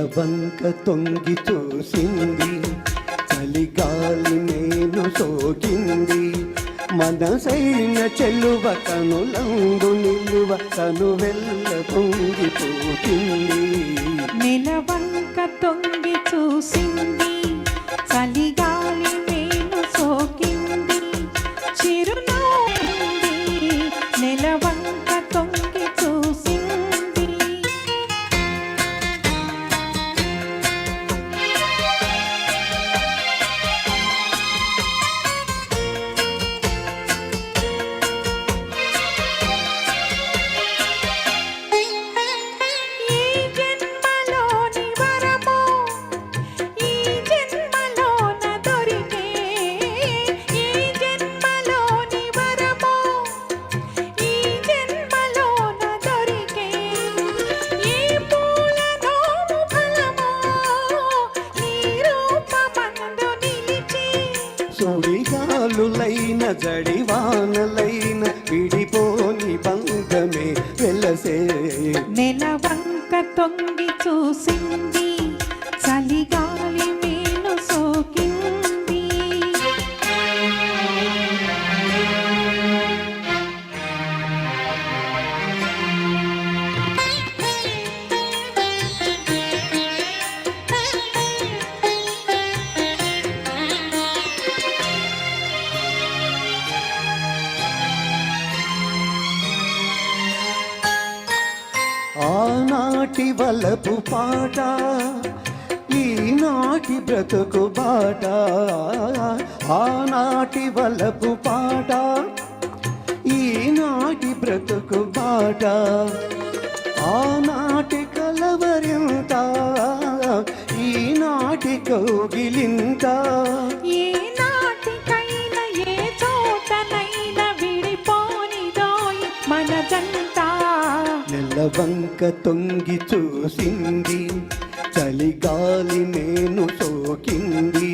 నెలవంక తొంగి చూసింది, చలిగాలి నేను సోకింది. మనసైన చెల్లువ కనులందు నిలువ తను వెళ్ళ పొంగిపోతుంది. నెలవంక తొంగి చూసింది, చలిగాలి నేను సోకింది. చిరునవ్వుంది, నెలవంక తొంగి చూసింది. సుడిగాలులైన జడివానలైన విడిపోని బంధమే వెలసే. నెలవంక తొంగి చూసింది, చలిగాలి నేను సోకింది. ఆనాటి వలపు పాట, ఈనాటి బ్రతుకు బాట. ఆనాటి వలపు పాట, ఈనాటి బ్రతుకు బాట. ఆనాటి కలవరింత, ఈనాటి కౌగిలింత. ఏ నాటికైనా ఏ చోటనైనా విడిపోనిదోయ్ మన జంట. నెలవంక తొంగి చూసింది, చలిగాలి నేను సోకింది.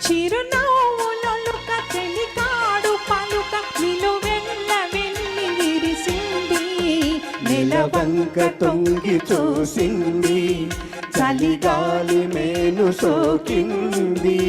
చిరునవ్వులొలుక చెలికాడు పలుక నిలువెల్ల వెళ్ళి విరిసింది. నెలవంక తొంగి చూసింది, చలిగాలి నేను సోకింది.